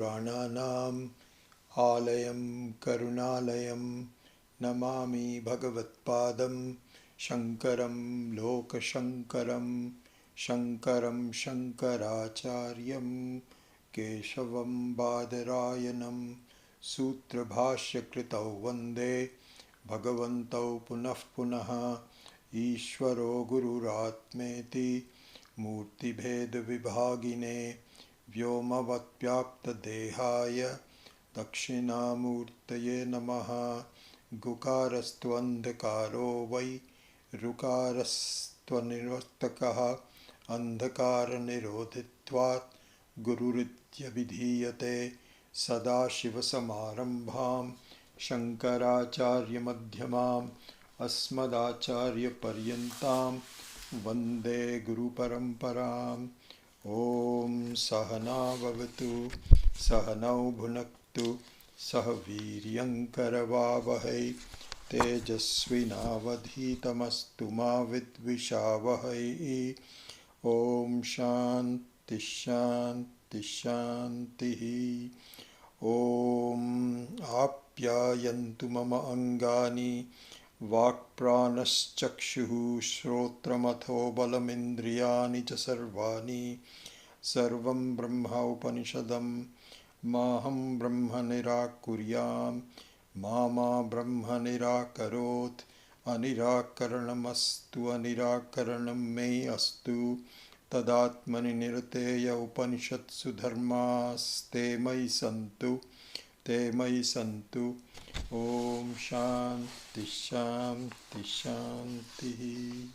Prananam Alayam Karunalayam Namami Bhagavatpadam Shankaram Lokashankaram Shankaram Shankaracharyam Keshavam Badarayanam Sutra Bhashya Kritau Vande Bhagavantau Punah Punaha Ishvaro Gururatmeti Murti Bheda Vibhagine Vyomavatyaptadehaaya Dakshinamurtaye Namaha Gukarastvandhakaro Vai Rukarastvanivartakaha Andhakara Nirodhitvat Gururitya Vidhiyate Sadashiva Samarambham Shankaracharya Madhyamam Asmadacharya Paryantam Vande Guru Paramparam Om Sahana Bhavatu Sahanau Bhunaktu Sahaviryankaravavahai Tejasvinavadhitamastu ma vidvishavahai Om Shanti Shanti Shanti Om Apyayantu Mama Angani Vakpranaschakshuhu Shrotramatho Balamindriyani cha sarvani Sarvam Brahma Upanishadam Maham Brahma Nirakuryam Mama Brahma Nirakarot Anirakaranamastu Anirakaranam Me Astu Tadatmani Nirteya Upanishatsu Dharmas Te Mai Santu Te Mai Santu Om Shanti Shanti Shanti.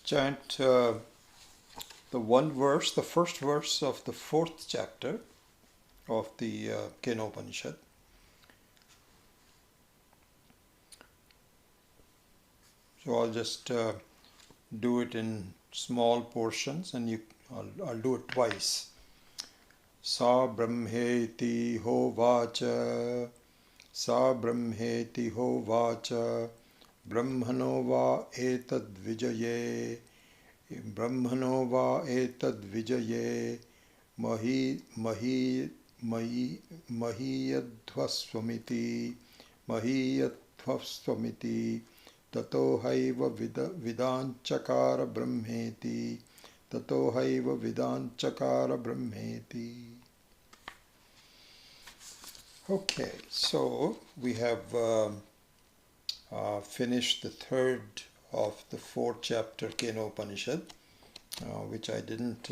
Chant the one verse, the first verse of the fourth chapter of the Kenopanishad. So I'll just do it in small portions, and I'll do it twice. Sa Brahmeti Hovacha, Sa Brahmeti Hovacha, Brahmano va etad vijaye, Brahmano va etad vijaye, mahiyadhvasvamiti, tato haiva vidanchakara brahmeti, tato haiva vidanchakara brahmeti. Okay, so we have finished the third of the fourth chapter Kenopanishad, which I didn't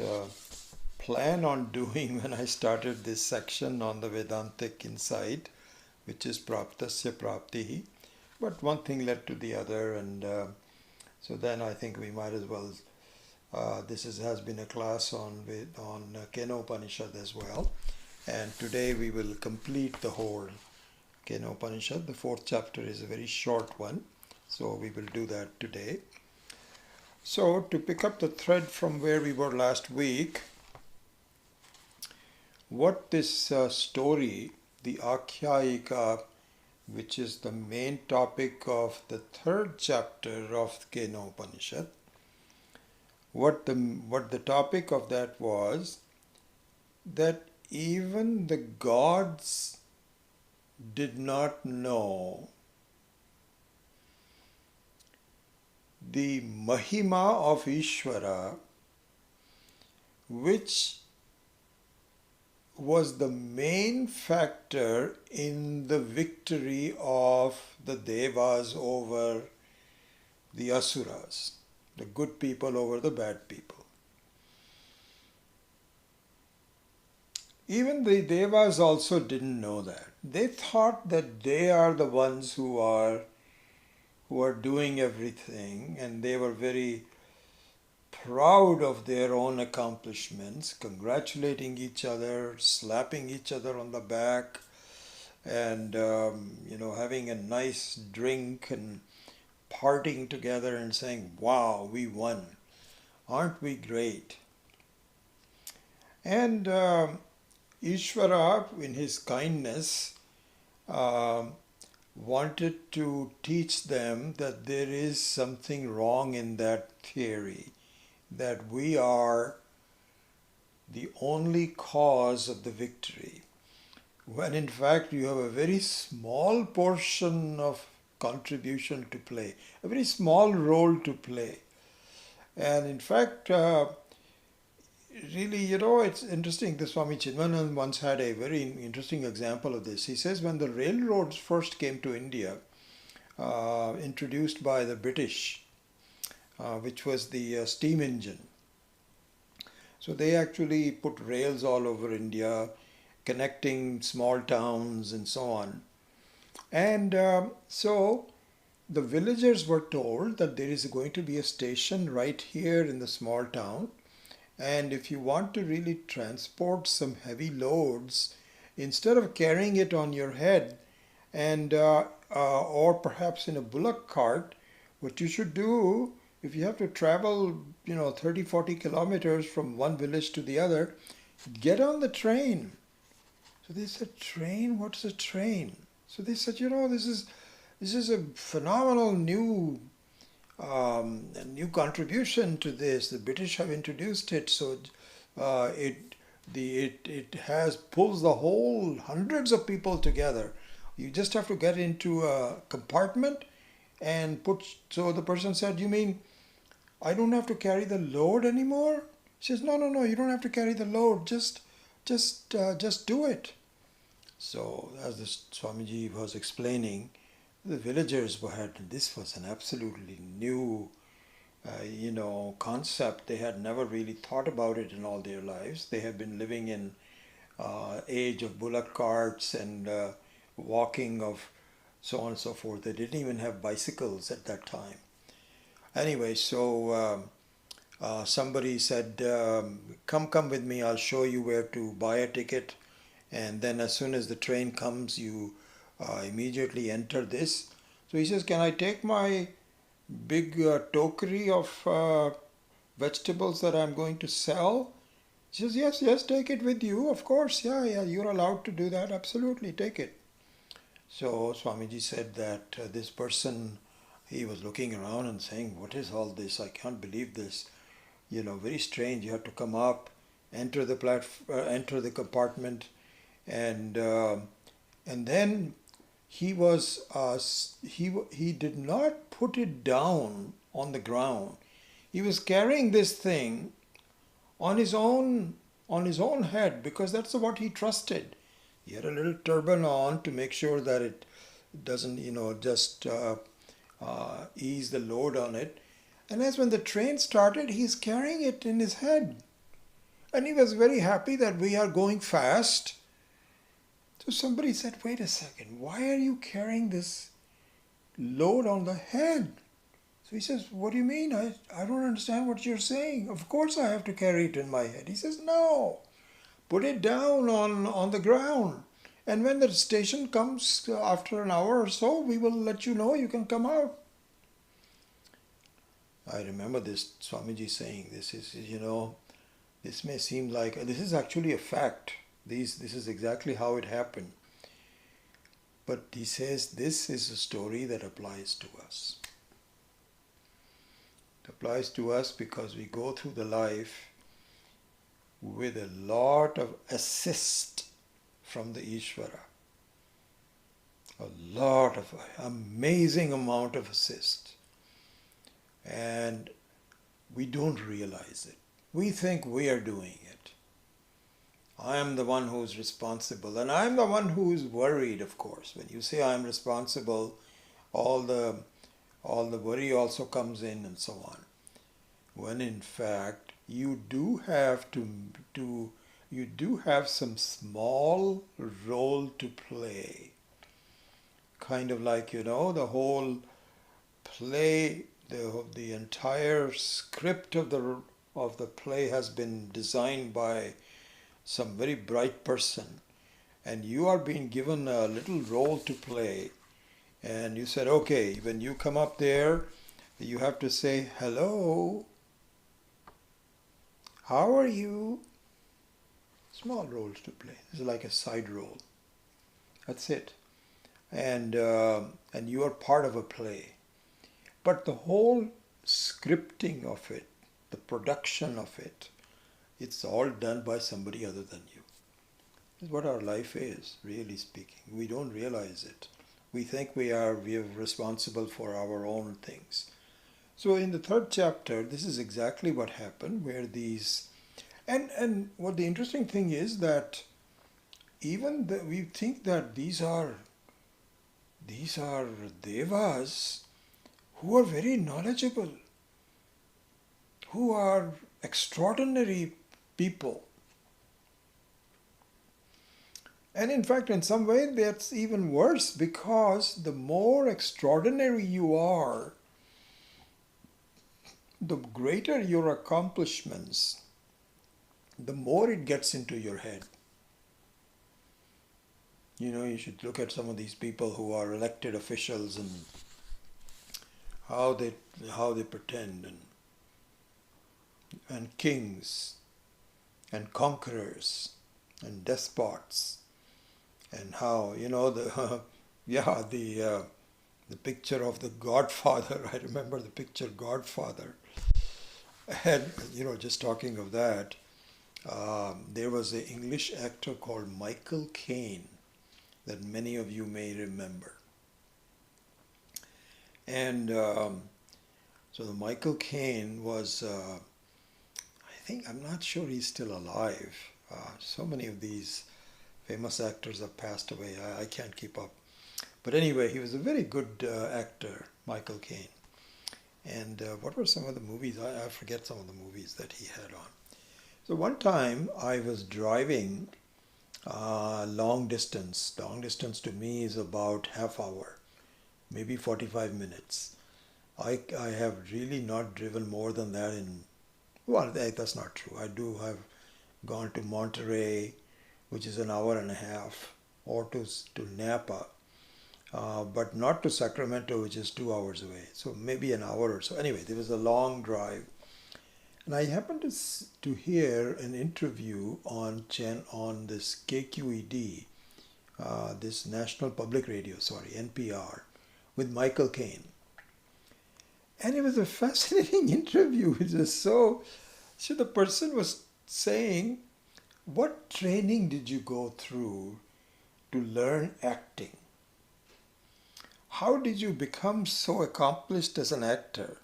plan on doing when I started this section on the Vedantic Insight, which is Praptasya Praptihi. But one thing led to the other, and so then I think we might as well. This has been a class on Kenopanishad as well, and today we will complete the whole Kenopanishad. The fourth chapter is a very short one, so we will do that today. So to pick up the thread from where we were last week, what this story, the Akhyayika, which is the main topic of the third chapter of Kenopanishad, what the topic of that was, that even the gods did not know the Mahima of Ishvara, which was the main factor in the victory of the Devas over the Asuras, the good people over the bad people. Even the Devas also didn't know that. They thought that they are the ones who are doing everything, and they were very proud of their own accomplishments, congratulating each other, slapping each other on the back, and having a nice drink and partying together and saying, wow, we won, aren't we great? And Ishvara, in his kindness, um wanted to teach them that there is something wrong in that theory, that we are the only cause of the victory, when in fact you have a very small portion of contribution to play, a very small role to play. And in fact, really, it's interesting. The Swami Chinmayanand once had a very interesting example of this. He says when the railroads first came to India, introduced by the British, which was the steam engine. So they actually put rails all over India, connecting small towns and so on. And so the villagers were told that there is going to be a station right here in the small town. And if you want to really transport some heavy loads, instead of carrying it on your head and or perhaps in a bullock cart, what you should do, if you have to travel 30-40 kilometers from one village to the other, get on the train. So they said, train? What's a train? So they said, this is a phenomenal new contribution to this. The British have introduced it, so it has pulls the whole hundreds of people together. You just have to get into a compartment and put. So the person said, "You mean I don't have to carry the load anymore?" She says, "No, no, no. You don't have to carry the load. Just do it." So as the Swamiji was explaining, the villagers this was an absolutely new, concept. They had never really thought about it in all their lives. They had been living in age of bullock carts and walking of so on and so forth. They didn't even have bicycles at that time. Anyway, so somebody said, come with me, I'll show you where to buy a ticket. And then as soon as the train comes, you immediately enter this. So he says, can I take my big tokery of vegetables that I'm going to sell? He says, yes, take it with you. Of course, yeah, you're allowed to do that. Absolutely, take it. So Swamiji said that this person, he was looking around and saying, what is all this? I can't believe this. Very strange. You have to come up, enter the compartment, and then he did not put it down on the ground. He was carrying this thing on his own head, because that's what he trusted. He had a little turban on to make sure that it doesn't just ease the load on it. And as when the train started, he's carrying it in his head, and he was very happy that we are going fast. So somebody said, wait a second, why are you carrying this load on the head? So he says, what do you mean? I don't understand what you're saying. Of course I have to carry it in my head. He says, no, put it down on the ground. And when the station comes after an hour or so, we will let you know, you can come out. I remember this Swamiji saying, this is, this may seem like, this is actually a fact. This is exactly how it happened. But he says this is a story that applies to us. It applies to us because we go through the life with a lot of assist from the Ishvara. A lot of amazing amount of assist. And we don't realize it. We think we are doing it. I am the one who is responsible, and I am the one who is worried, of course. When you say I am responsible, all the worry also comes in and so on. When in fact you do have some small role to play. Kind of like, the whole play, the entire script of the play has been designed by some very bright person, and you are being given a little role to play, and you said, okay, when you come up there, you have to say, hello, how are you? Small roles to play. This is like a side role. That's it. And you are part of a play. But the whole scripting of it, the production of it, it's all done by somebody other than you. This is what our life is, really speaking. We don't realize it. We think we are responsible for our own things. So in the third chapter, this is exactly what happened, where these and what the interesting thing is that we think that these are devas who are very knowledgeable, who are extraordinary people. And in fact, in some way, that's even worse, because the more extraordinary you are, the greater your accomplishments, the more it gets into your head. You know, you should look at some of these people who are elected officials and how they pretend, and kings and conquerors and despots, and how, you know, the the picture of the Godfather. I remember the picture Godfather. And, you know, just talking of that, there was an English actor called Michael Caine that many of you may remember. And so the Michael Caine was, I'm not sure he's still alive. So many of these famous actors have passed away. I can't keep up. But anyway, he was a very good actor, Michael Caine. And what were some of the movies? I forget some of the movies that he had on. So one time I was driving long distance. Long distance to me is about half hour, maybe 45 minutes. I have really not driven more than that well, that's not true. I do have gone to Monterey, which is an hour and a half, or to Napa, but not to Sacramento, which is 2 hours away. So maybe an hour or so. Anyway, there was a long drive. And I happened to hear an interview on this KQED, this National Public Radio, NPR, with Michael Caine. And it was a fascinating interview. It was so the person was saying, what training did you go through to learn acting? How did you become so accomplished as an actor?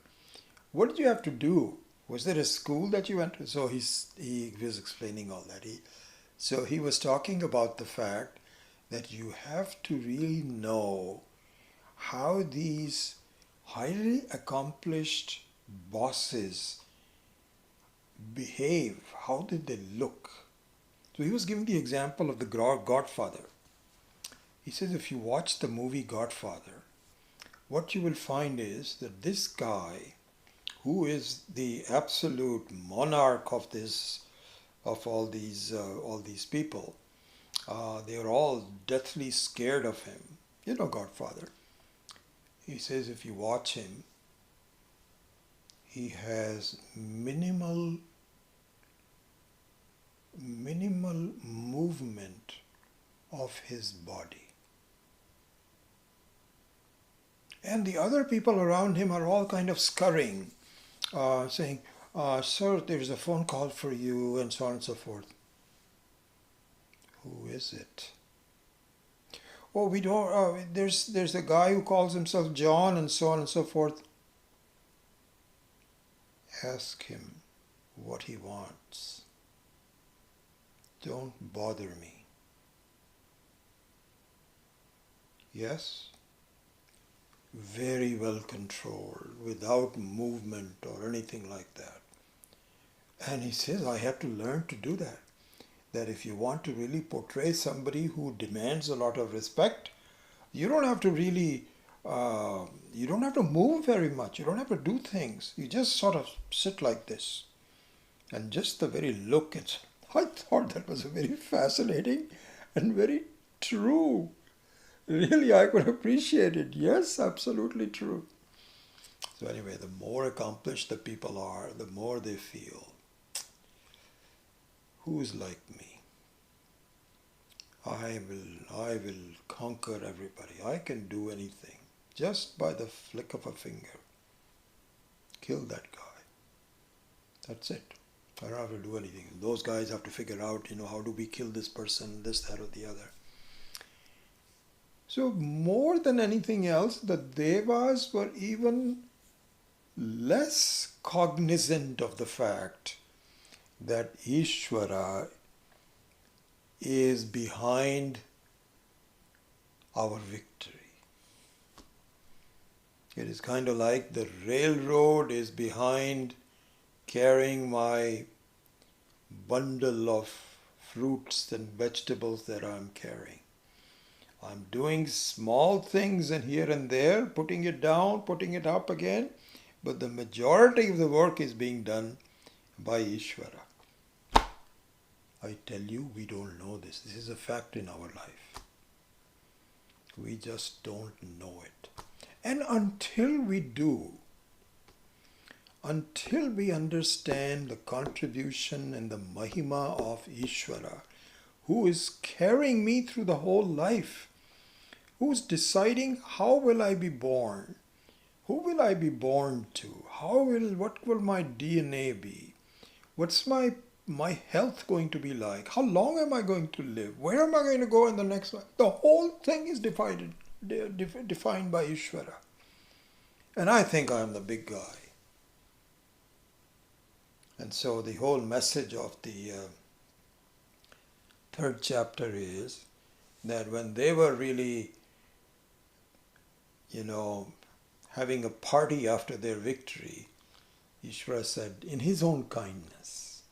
What did you have to do? Was there a school that you went to? So he was explaining all that. So he was talking about the fact that you have to really know how these highly accomplished bosses behave. How did they look? So he was giving the example of the Godfather. He says if you watch the movie Godfather, what you will find is that this guy, who is the absolute monarch of all these people, they are all deathly scared of him. You know Godfather. He says if you watch him, he has minimal movement of his body. And the other people around him are all kind of scurrying, saying, sir, there's a phone call for you, and so on and so forth. Who is it? Oh, we don't, there's a guy who calls himself John, and so on and so forth. Ask him what he wants. Don't bother me. Yes? Very well controlled, without movement or anything like that. And he says, I have to learn to do that. That if you want to really portray somebody who demands a lot of respect, you don't have to really, you don't have to move very much. You don't have to do things. You just sort of sit like this. And just the very look, I thought that was very fascinating. and very true. Really, I could appreciate it. Yes, absolutely true. So anyway, the more accomplished the people are, the more they feel, who's like me? I will conquer everybody. I can do anything. Just by the flick of a finger. Kill that guy. That's it. I don't have to do anything. Those guys have to figure out, how do we kill this person, this, that, or the other. So more than anything else, the Devas were even less cognizant of the fact that Ishvara is behind our victory. It is kind of like the railroad is behind carrying my bundle of fruits and vegetables that I'm carrying. I'm doing small things and here and there, putting it down, putting it up again, but the majority of the work is being done by Ishvara. I tell you, we don't know this. This is a fact in our life. We just don't know it. And until we do, until we understand the contribution and the mahima of Ishvara, who is carrying me through the whole life, who's deciding how will I be born, who will I be born to, what will my DNA be, what's my health going to be like, how long am I going to live, where am I going to go in the next life? The whole thing is defined by Ishvara. And I think I'm the big guy. And so the whole message of the third chapter is that when they were really, having a party after their victory, Ishvara said, in his own kindness,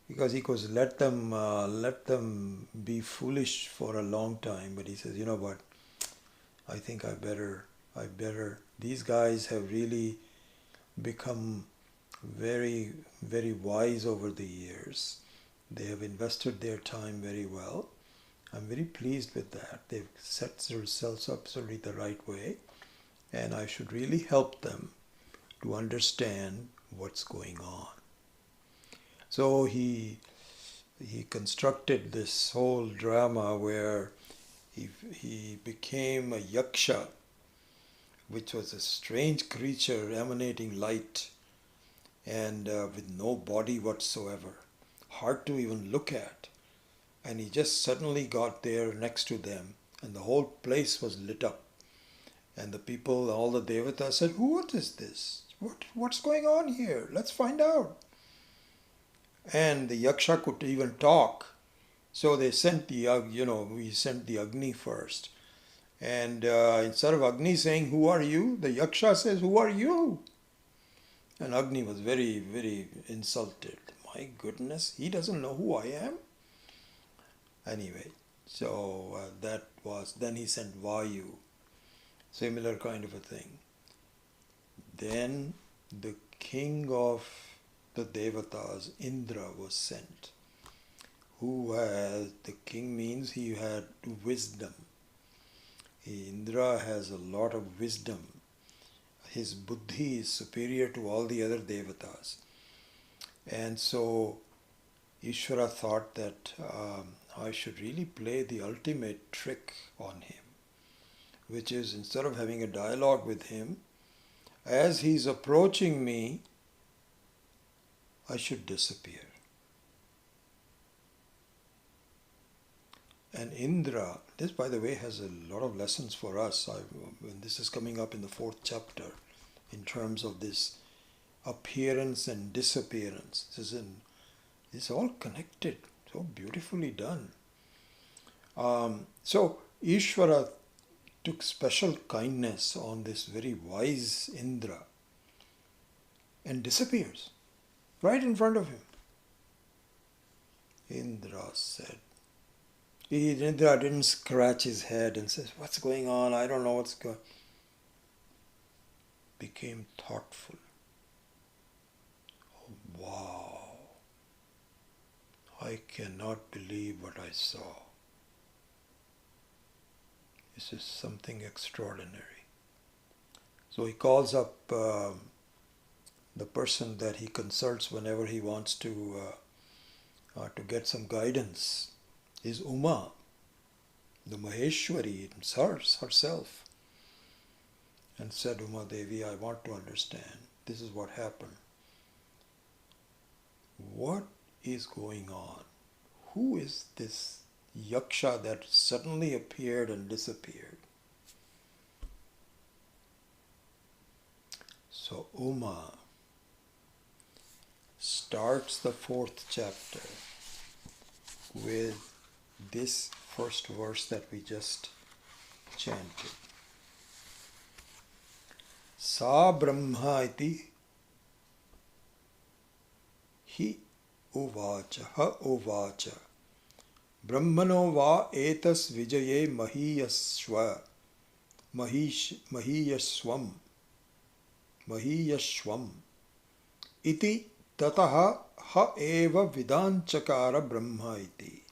because he could let them be foolish for a long time, but he says, you know what, I think I better, these guys have really become very, very wise over the years. They have invested their time very well. I'm very pleased with that. They've set themselves up absolutely the right way, and I should really help them to understand what's going on. So he constructed this whole drama where he became a yaksha, which was a strange creature emanating light and with no body whatsoever, hard to even look at. And he just suddenly got there next to them, and the whole place was lit up. And the people, all the devatas said, what is this? What's going on here? Let's find out. And the yaksha could even talk. So they sent we sent the Agni first. And instead of Agni saying, who are you? The yaksha says, who are you? And Agni was very, very insulted. My goodness, he doesn't know who I am? Anyway, so then he sent Vayu. Similar kind of a thing. Then the king of the Devatas, Indra, was sent. The king means he had wisdom. Indra has a lot of wisdom. His buddhi is superior to all the other Devatas. And so Ishvara thought that I should really play the ultimate trick on him, which is, instead of having a dialogue with him, as he's approaching me, I should disappear. And Indra, this by the way has a lot of lessons for us. When this is coming up in the fourth chapter, in terms of this appearance and disappearance. It's all connected, so beautifully done. So Ishvara took special kindness on this very wise Indra and disappears right in front of him. Indra didn't scratch his head and says, what's going on? I don't know what's going on. Became thoughtful. Oh, wow. I cannot believe what I saw. This is something extraordinary. So he calls up the person that he consults whenever he wants to get some guidance, is Uma, the Maheshwari herself, and said, Uma Devi, I want to understand. This is what happened. What is going on? Who is this yaksha that suddenly appeared and disappeared? So Uma starts the 4th chapter with this first verse that we just chanted. Sa Brahma iti hi uvacha ha uvacha Brahmano va etas vijaye mahiyasvam iti tataha ha eva vidanchakara brahma iti.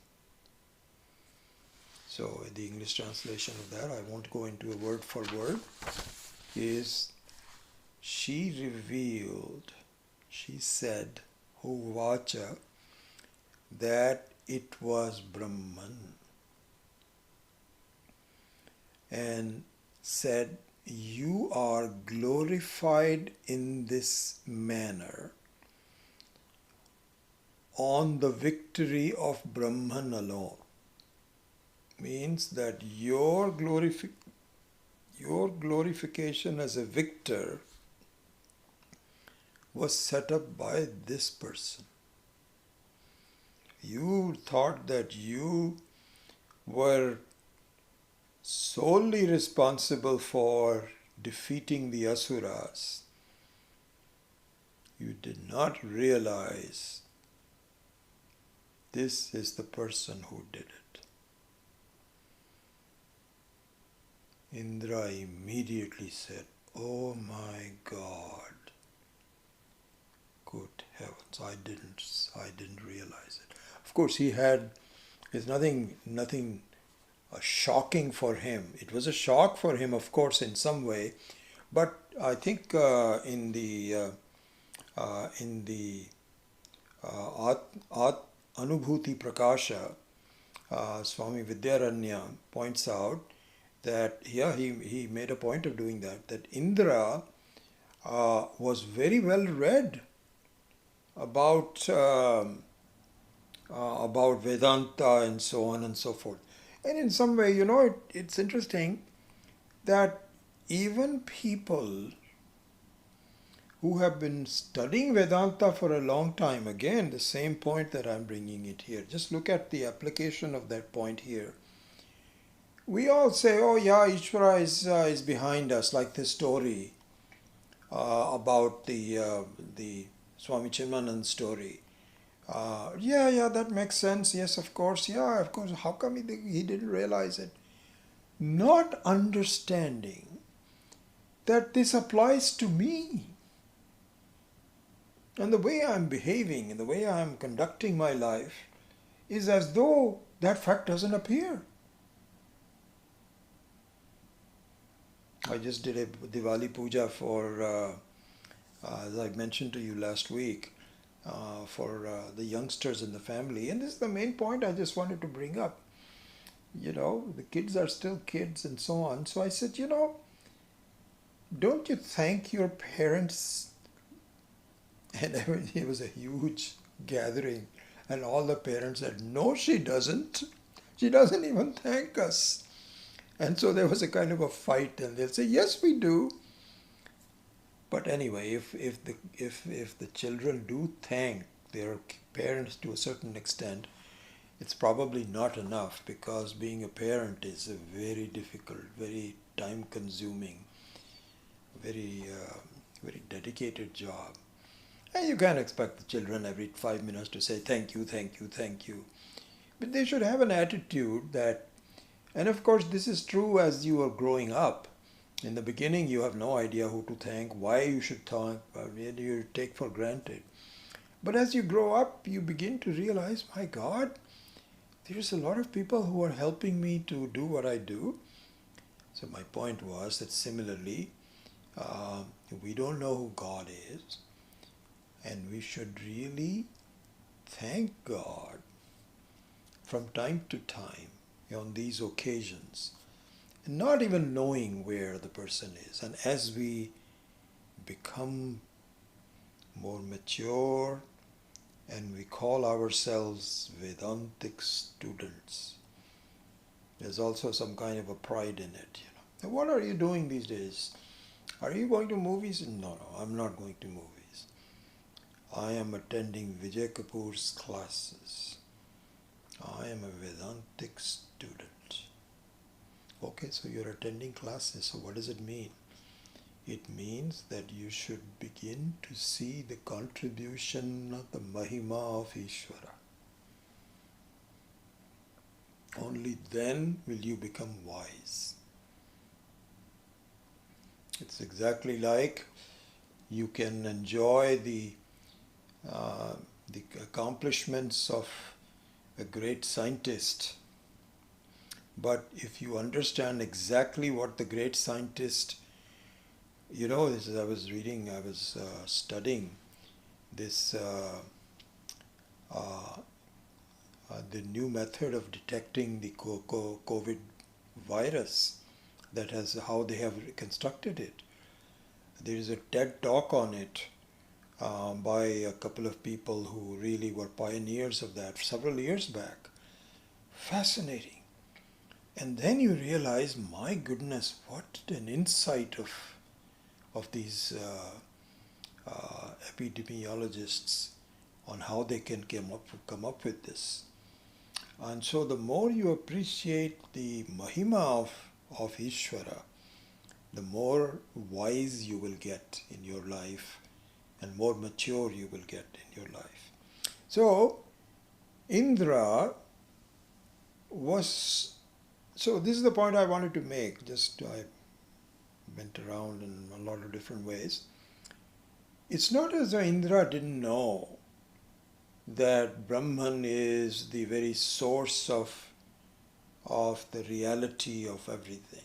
So the English translation of that, I won't go into a word for word, is she revealed, she said, Uvacha, that it was Brahman, and said, you are glorified in this manner on the victory of Brahman alone. Means that your glorification as a victor was set up by this person. You thought that you were solely responsible for defeating the asuras. You did not realize this is the person who did it. Indra immediately said, oh my God. Good heavens, I didn't realize it. Of course, it's nothing shocking for him. It was a shock for him, of course, in some way, but I think in the Anubhuti Prakasha, Swami Vidyaranya points out that he made a point of doing that Indra was very well read about Vedanta and so on and so forth. And in some way, it's interesting that even people who have been studying Vedanta for a long time, again, the same point that I'm bringing it here. Just look at the application of that point here. We all say, oh yeah, Ishvara is behind us, like this story about the Swami Chinmanand story. Yeah, that makes sense. Yes, of course. Yeah, of course. How come he didn't realize it? Not understanding that this applies to me. And the way I'm behaving and the way I'm conducting my life is as though that fact doesn't appear. I just did a Diwali puja for, as I mentioned to you last week, for the youngsters in the family. And this is the main point I just wanted to bring up. The kids are still kids and so on. So I said, don't you thank your parents? And it was a huge gathering. And all the parents said, no, she doesn't. She doesn't even thank us. And so there was a kind of a fight, and they'll say, yes, we do. But anyway, if the children do thank their parents to a certain extent, it's probably not enough, because being a parent is a very difficult, very time-consuming, very dedicated job. And you can't expect the children every 5 minutes to say thank you, thank you, thank you. But they should have an attitude that, and of course this is true as you are growing up. In the beginning you have no idea who to thank, why you should thank, you take for granted. But as you grow up, you begin to realize, my God, there's a lot of people who are helping me to do what I do. So my point was that similarly, we don't know who God is, and we should really thank God from time to time on these occasions, not even knowing where the person is. And as we become more mature and we call ourselves Vedantic students, there's also some kind of a pride in it. Now, what are you doing these days? Are you going to movies? No, I'm not going to movies. I am attending Vijay Kapoor's classes. I am a Vedantic student. Okay, so you're attending classes. So what does it mean? It means that you should begin to see the contribution of the Mahima of Ishvara. Only then will you become wise. It's exactly like you can enjoy the accomplishments of a great scientist, but if you understand exactly what the great scientist, I was studying this the new method of detecting the COVID virus, that has how they have reconstructed it. There is a TED talk on it by a couple of people who really were pioneers of that several years back. Fascinating. And then you realize, my goodness, what an insight of these epidemiologists on how they can come up with this. And so the more you appreciate the Mahima of Ishvara, the more wise you will get in your life and more mature you will get in your life. So Indra was, so this is the point I wanted to make. I went around in a lot of different ways. It's not as though Indra didn't know that Brahman is the very source of the reality of everything.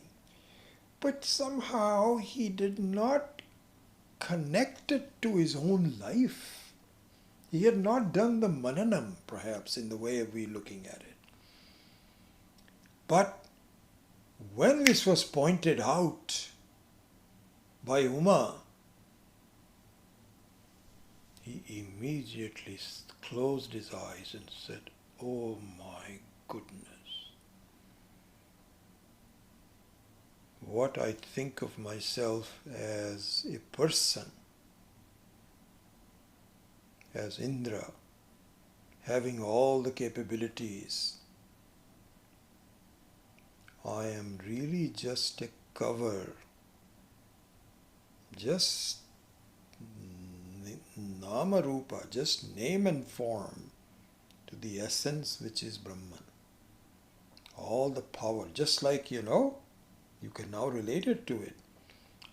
But somehow he did not connect it to his own life. He had not done the mananam, perhaps, in the way of we looking at it. But when this was pointed out by Uma, he immediately closed his eyes and said, "Oh my goodness. What I think of myself as a person, as Indra, having all the capabilities, I am really just a cover, just nama rupa, just name and form to the essence which is Brahman. All the power, just like you can now relate it to it.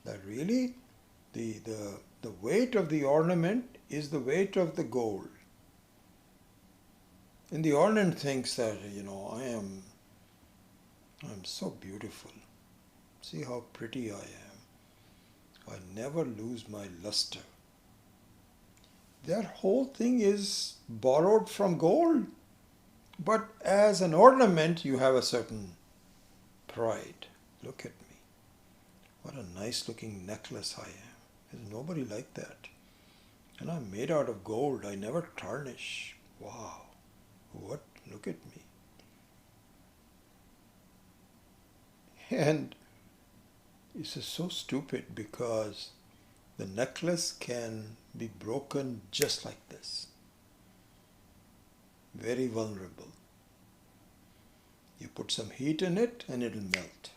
That really the weight of the ornament is the weight of the gold. And the ornament thinks that, I'm so beautiful. See how pretty I am. I never lose my luster. That whole thing is borrowed from gold. But as an ornament, you have a certain pride. Look at me. What a nice looking necklace I am. There's nobody like that. And I'm made out of gold. I never tarnish. Wow. What? Look at me. And this is so stupid because the necklace can be broken just like this. Very vulnerable. You put some heat in it and it'll melt.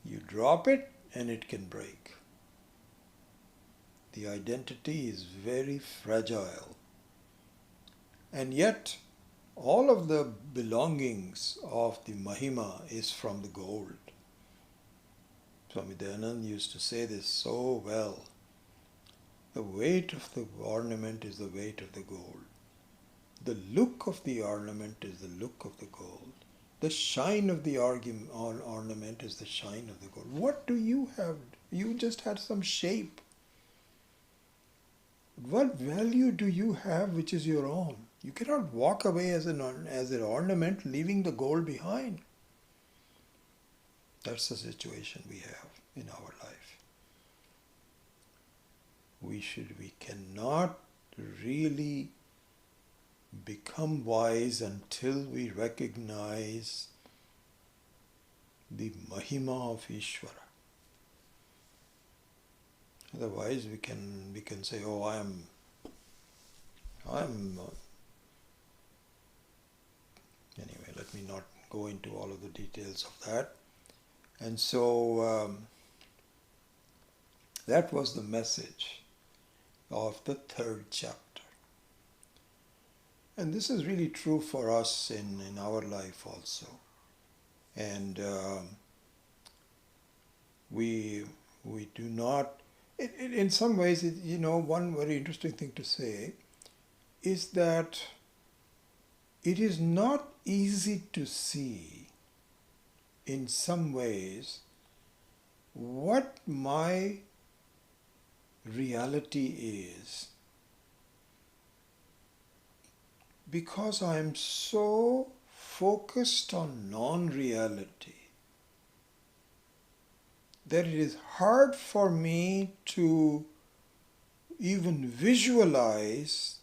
You drop it and it can break. The identity is very fragile. And yet, all of the belongings of the Mahima is from the gold. Swami Dayananda used to say this so well. The weight of the ornament is the weight of the gold. The look of the ornament is the look of the gold. The shine of the ornament is the shine of the gold. What do you have? You just had some shape. What value do you have which is your own? You cannot walk away as an ornament, leaving the gold behind. That's the situation we have in our life. We cannot really become wise until we recognize the Mahima of Ishvara. Otherwise, we can say, "Oh, I'm." Anyway, let me not go into all of the details of that. And so that was the message of the third chapter. And this is really true for us in our life also. And we do not, in some ways, one very interesting thing to say is that it is not easy to see in some ways what my reality is, because I am so focused on non-reality that it is hard for me to even visualize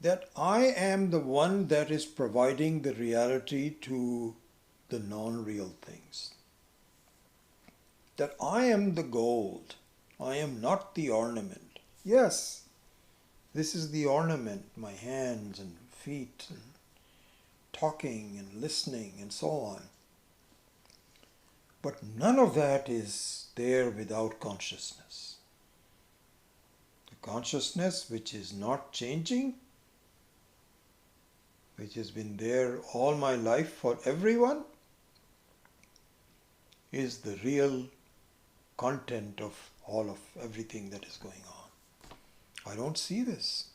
that I am the one that is providing the reality to the non-real things. That I am the gold. I am not the ornament. Yes, this is the ornament, my hands and feet and talking and listening and so on. But none of that is there without consciousness. The consciousness which is not changing, which has been there all my life for everyone, is the real content of all of everything that is going on. I don't see this.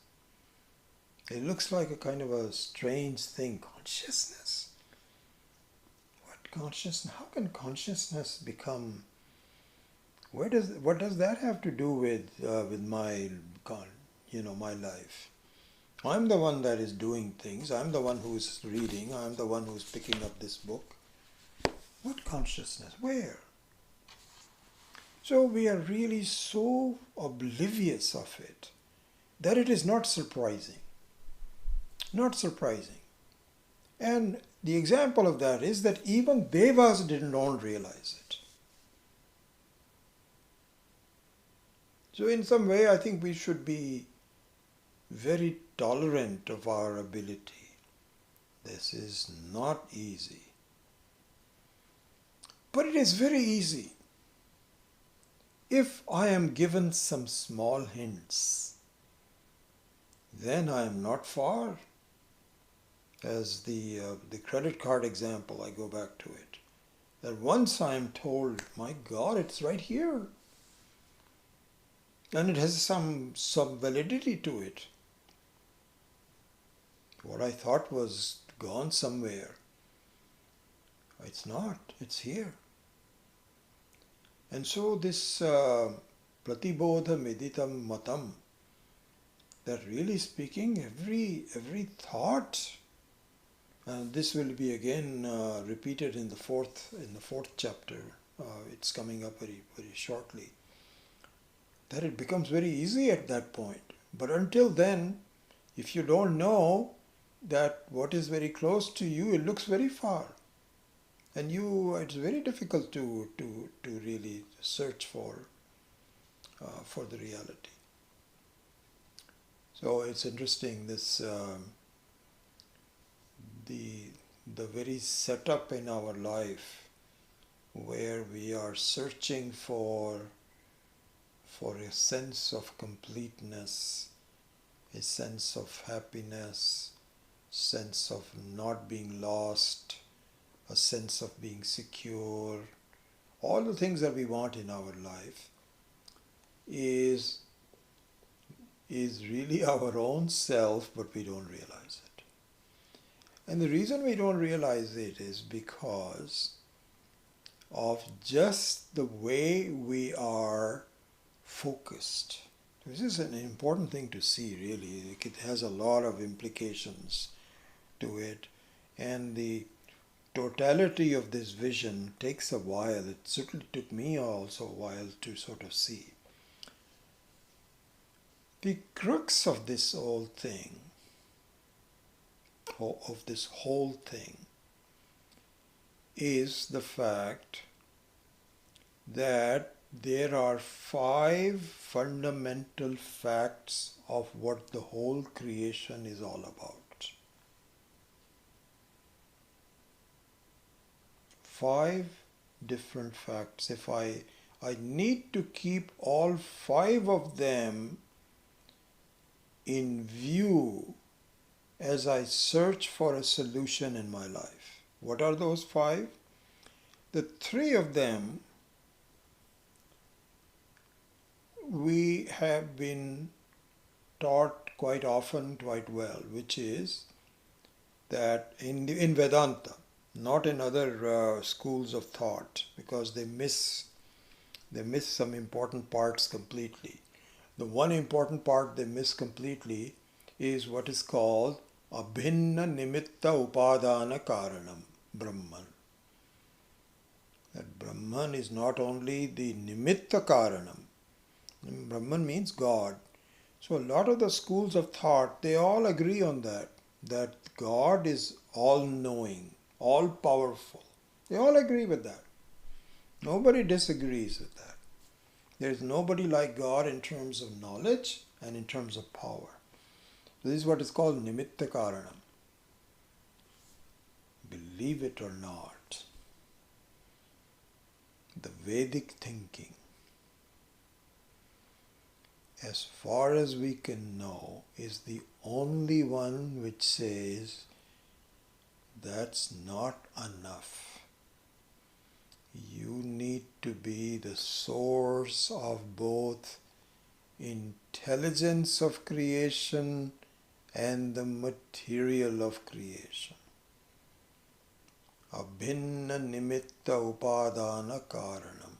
It looks like a kind of a strange thing. Consciousness. What consciousness? How can consciousness become? What does that have to do with my my life? I'm the one that is doing things. I'm the one who's reading. I'm the one who's picking up this book. What consciousness? Where? So we are really so oblivious of it that it is not surprising. Not surprising. And the example of that is that even Devas don't realize it. So in some way, I think we should be very tolerant of our ability. This is not easy. But it is very easy. If I am given some small hints, then I am not far. As the credit card example, I go back to it. That once I am told, my God, it's right here. And it has some validity to it. What I thought was gone somewhere, it's not, it's here. And so this pratibodha meditam matam, that really speaking, every thought, and this will be again repeated in the fourth chapter. It's coming up very shortly. That it becomes very easy at that point. But until then, if you don't know that what is very close to you, it looks very far. And it's very difficult to really search for the reality. So it's interesting, this the very setup in our life where we are searching for a sense of completeness, a sense of happiness, sense of not being lost, a sense of being secure, all the things that we want in our life is really our own self, but we don't realize it. And the reason we don't realize it is because of just the way we are focused. This is an important thing to see, really. It has a lot of implications to it. And the totality of this vision takes a while. It certainly took me also a while to sort of see. The crux of this whole thing, is the fact that there are 5 fundamental facts of what the whole creation is all about. 5 different facts. If I need to keep all 5 of them in view as I search for a solution in my life. What are those 5? The 3 of them we have been taught quite often, quite well, which is that in Vedanta, not in other schools of thought, because they miss some important parts completely. The one important part they miss completely is what is called abhinna nimitta upadana karanam, Brahman. That Brahman is not only the nimitta karanam. Brahman means God. So a lot of the schools of thought, they all agree on that God is all-knowing, all-powerful. They all agree with that. Nobody disagrees with that. There is nobody like God in terms of knowledge and in terms of power. This is what is called nimitta karanam. Believe it or not, the Vedic thinking, as far as we can know, is the only one which says that's not enough. You need to be the source of both intelligence of creation and the material of creation. Abhinna nimitta upadana karanam.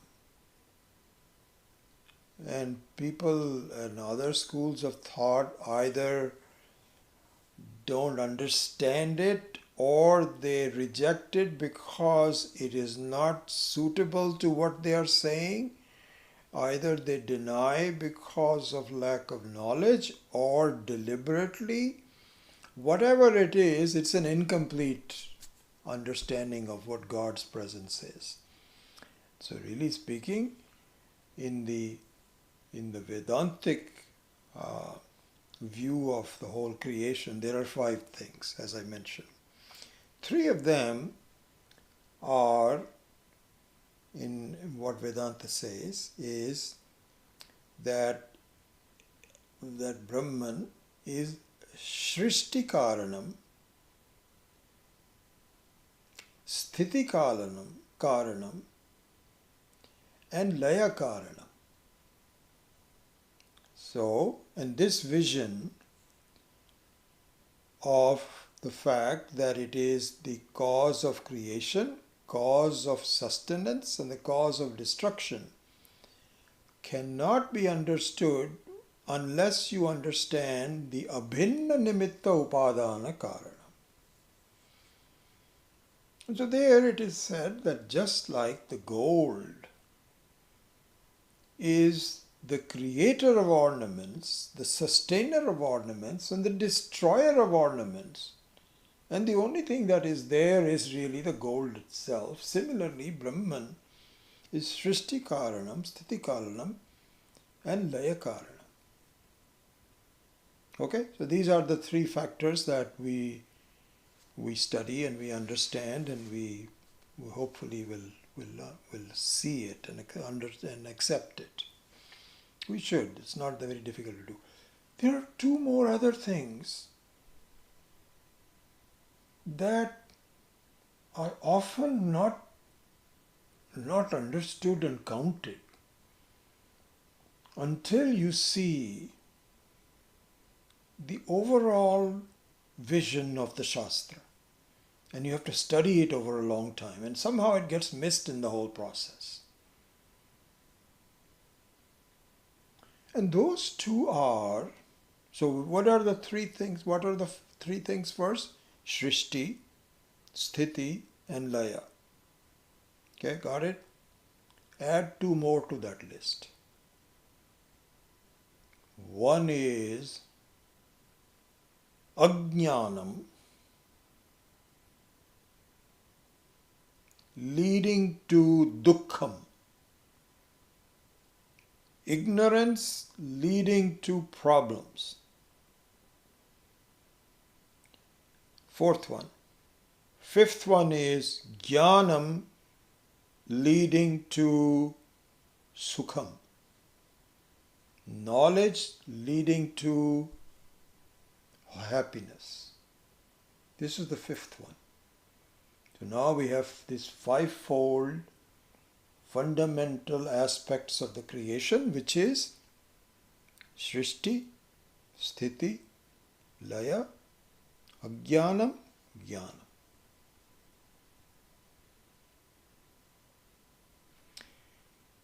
And people and other schools of thought either don't understand it or they reject it because it is not suitable to what they are saying. Either they deny because of lack of knowledge or deliberately. Whatever it is, it's an incomplete understanding of what God's presence is. So really speaking, in the Vedantic view of the whole creation, there are 5 things, as I mentioned. 3 of them are, in what Vedanta says, is that Brahman is Shrishti Karanam, Sthiti Karanam, and Laya Karanam. So, and this vision of the fact that it is the cause of creation, cause of sustenance, and the cause of destruction cannot be understood unless you understand the abhinna nimitta upadana karana. And so there it is said that just like the gold is the creator of ornaments, the sustainer of ornaments, and the destroyer of ornaments, and the only thing that is there is really the gold itself. Similarly, Brahman is Srishti Karanam, Sthiti Karanam, and Laya Karanam. Okay, so these are the 3 factors that we study and we understand, and we hopefully will see it and accept it. We should. It's not very difficult to do. There are 2 more other things that are often not understood and counted until you see the overall vision of the Shastra. and you have to study it over a long time, and somehow it gets missed in the whole process. And those two are, so what are the three things? What are the three things first? Shrishti, Sthiti, and Laya. Okay, got it? Add two more to that list. One is Ajnanam, leading to Dukkham. Ignorance leading to problems. Fourth one. Fifth one is Jnanam leading to Sukham. Knowledge leading to happiness. This is the fifth one. So now we have this fivefold fundamental aspects of the creation, which is Shrishti, Sthiti, Laya, Ajnanam, Jnanam.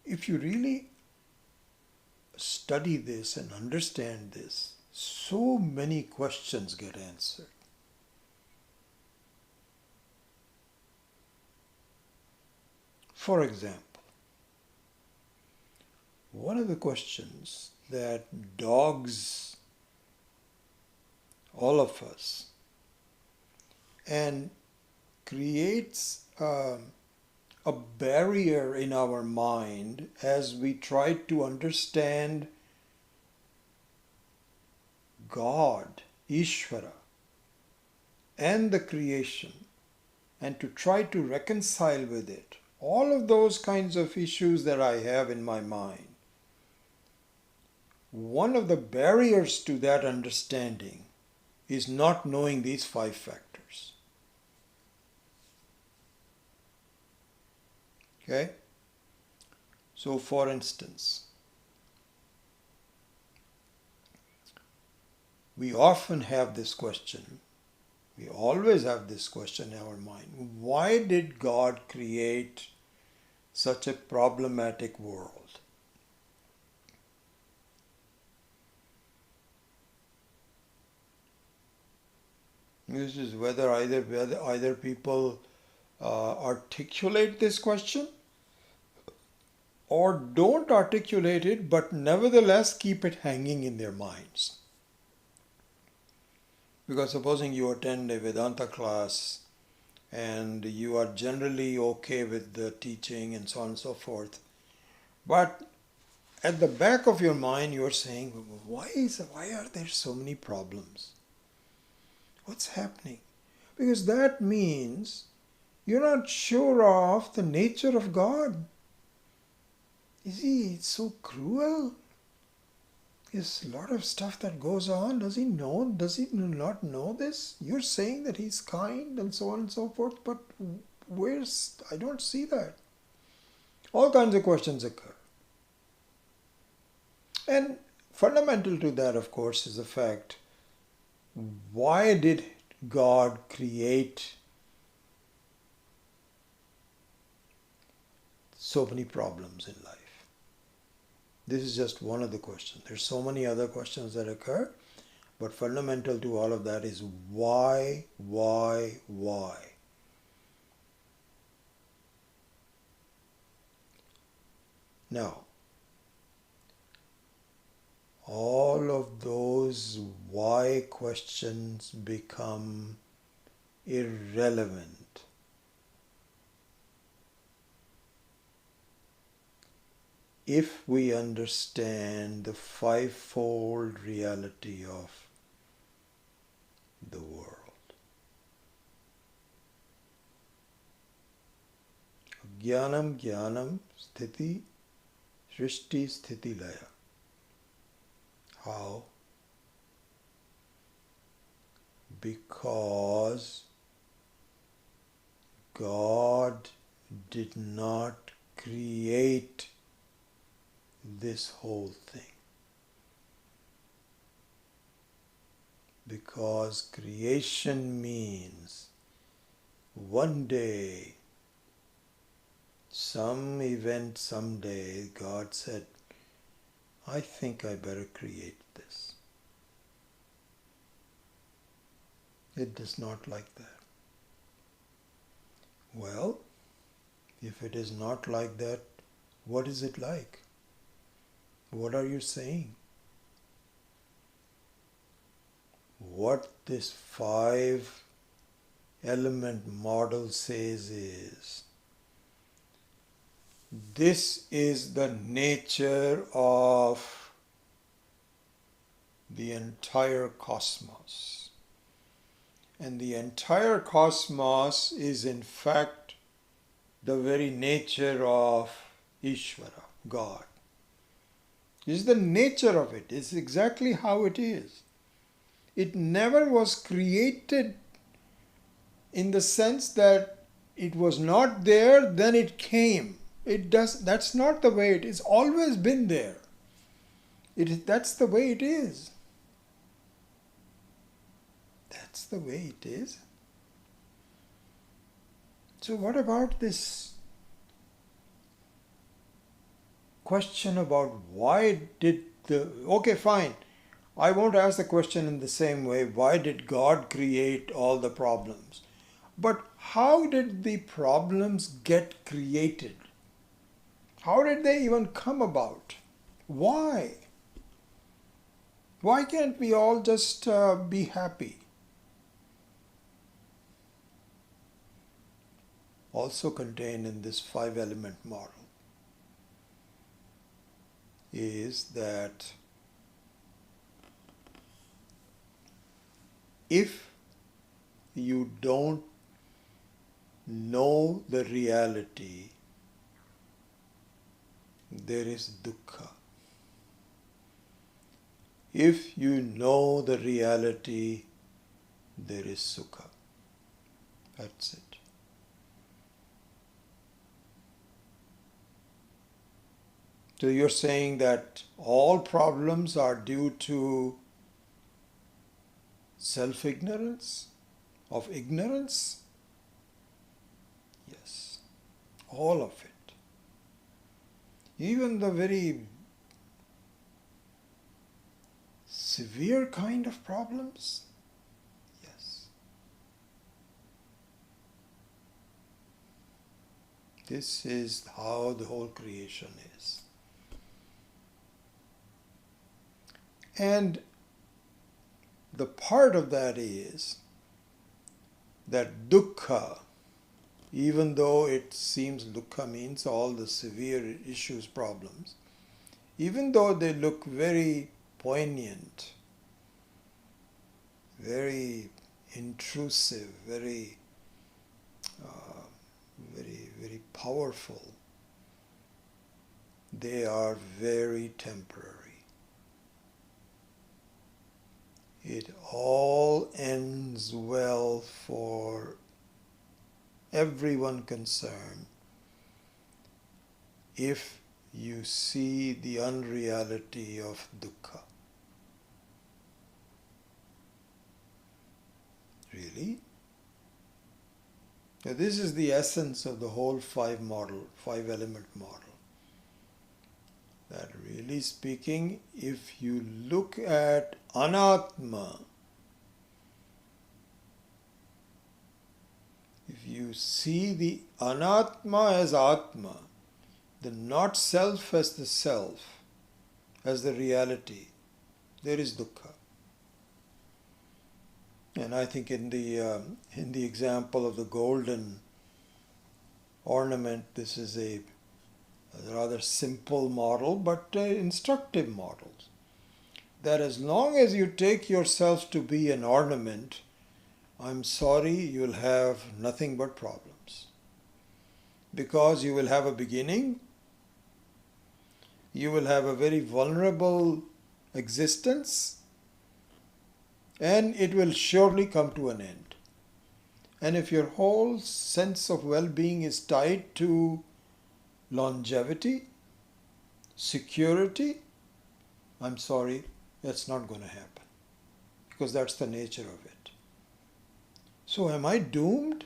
If you really study this and understand this, so many questions get answered. For example, one of the questions that dogs all of us and creates a barrier in our mind as we try to understand God, Ishvara, and the creation, and to try to reconcile with it. All of those kinds of issues that I have in my mind. One of the barriers to that understanding is not knowing these five factors. Okay? So for instance, we often have this question, we always have this question in our mind. Why did God create such a problematic world? This is whether either people articulate this question or don't articulate it, but nevertheless keep it hanging in their minds. Because supposing you attend a Vedanta class and you are generally okay with the teaching and so on and so forth, but at the back of your mind you are saying, why are there so many problems? What's happening? Because that means you're not sure of the nature of God. Is He so cruel? There's a lot of stuff that goes on. Does He know? Does He not know this? You're saying that He's kind and so on and so forth, but I don't see that. All kinds of questions occur. And fundamental to that, of course, is the fact, why did God create so many problems in life? This is just one of the questions. There's so many other questions that occur, but fundamental to all of that is why? Now, all of those why questions become irrelevant if we understand the fivefold reality of the world. Jnanam, Jnanam, Sthiti, Shrishti, Sthiti, Laya. How? Because God did not create this whole thing. Because creation means one day, some event someday, God said, I think I better create this. It does not like that. Well, if it is not like that, what is it like? What are you saying? What this 5-element model says is, this is the nature of the entire cosmos. And the entire cosmos is in fact the very nature of Ishvara, God. It's the nature of it. It's exactly how it is. It never was created in the sense that it was not there, then it came. That's not the way it is. It's always been there. That's the way it is. That's the way it is. So what about this question about why did okay, fine. I won't ask the question in the same way, why did God create all the problems? But how did the problems get created? How did they even come about? Why? Why can't we all just be happy? Also contained in this 5-element model is that if you don't know the reality, there is dukkha. If you know the reality, there is sukha. That's it. So you're saying that all problems are due to self-ignorance, of ignorance? Yes, all of it. Even the very severe kind of problems? Yes. This is how the whole creation is. And the part of that is that dukkha, even though it seems dukkha means all the severe issues, problems, even though they look very poignant, very intrusive, very powerful, they are very temporary. It all ends well for everyone concerned if you see the unreality of dukkha. Really? Now this is the essence of the whole 5-element model. That really speaking, if you look at anatma, if you see the anatma as atma, the not self as the self, as the reality, there is dukkha. And I think in the example of the golden ornament, this is a rather simple model, but instructive models. That as long as you take yourself to be an ornament, I'm sorry, you'll have nothing but problems. Because you will have a beginning, you will have a very vulnerable existence, and it will surely come to an end. And if your whole sense of well-being is tied to longevity, security, I'm sorry, that's not going to happen. Because that's the nature of it. So am I doomed?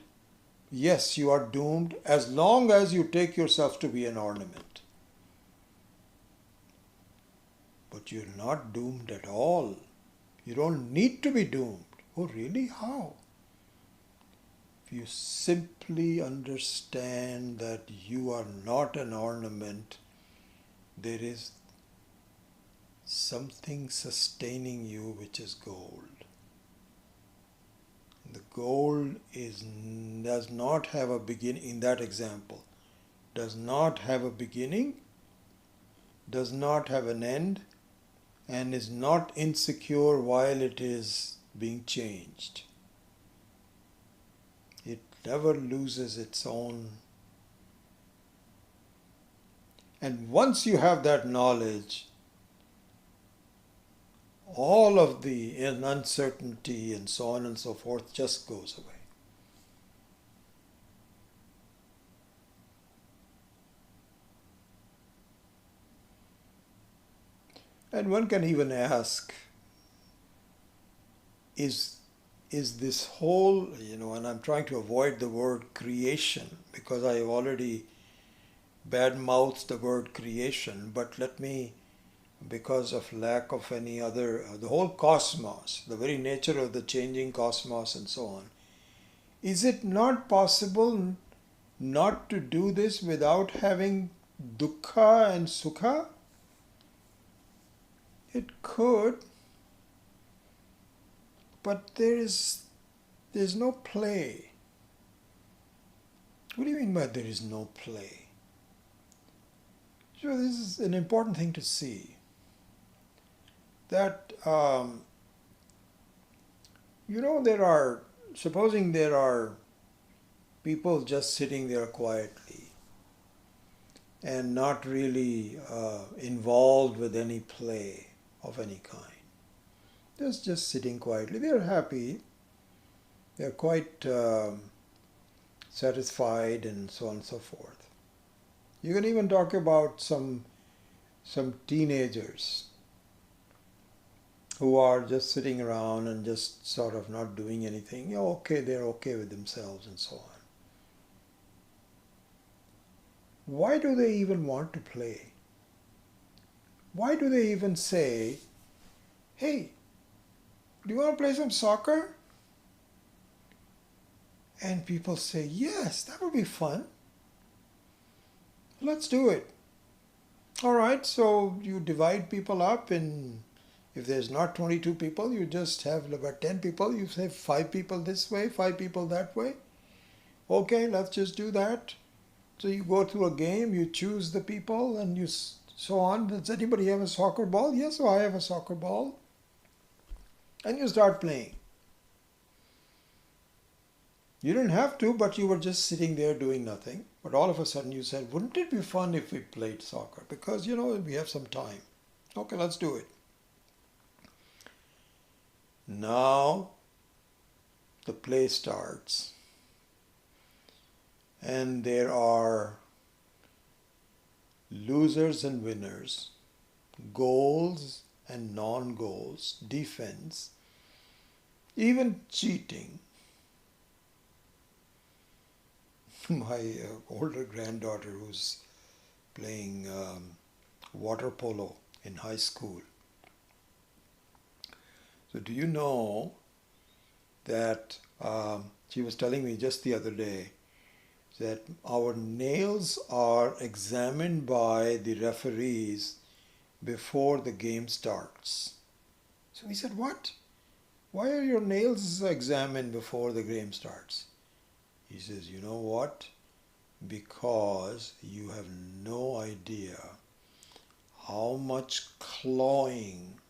Yes, you are doomed as long as you take yourself to be an ornament. But you're not doomed at all. You don't need to be doomed. Oh, really? How? If you simply understand that you are not an ornament, there is something sustaining you, which is gold. The gold does not have a beginning, in that example, does not have a beginning, does not have an end, and is not insecure while it is being changed. It never loses its own. And once you have that knowledge, all of the uncertainty and so on and so forth just goes away. And one can even ask, is this whole, and I'm trying to avoid the word creation because I have already bad-mouthed the word creation, but let me, because of lack of any other, the whole cosmos, the very nature of the changing cosmos and so on, is it not possible not to do this without having dukkha and sukha? It could, but there's no play. What do you mean by there is no play? So this is an important thing to see. That supposing there are people just sitting there quietly and not really involved with any play of any kind. Just sitting quietly. They're happy. They're quite satisfied and so on and so forth. You can even talk about some teenagers who are just sitting around and just sort of not doing anything. They're okay with themselves and so on. Why do they even want to play? Why do they even say, hey, do you want to play some soccer? And people say, yes, that would be fun. Let's do it. All right, so you divide people up in, if there's not 22 people, you just have about 10 people. You say 5 people this way, 5 people that way. Okay, let's just do that. So you go through a game, you choose the people and you so on. Does anybody have a soccer ball? Yes, so I have a soccer ball. And you start playing. You didn't have to, but you were just sitting there doing nothing. But all of a sudden you said, wouldn't it be fun if we played soccer? Because, we have some time. Okay, let's do it. Now the play starts. And there are losers and winners, goals and non-goals, defense, even cheating. My older granddaughter, who's playing water polo in high school. So do you know that she was telling me just the other day that our nails are examined by the referees before the game starts. So we said, what? Why are your nails examined before the game starts? He says, you know what? Because you have no idea how much clawing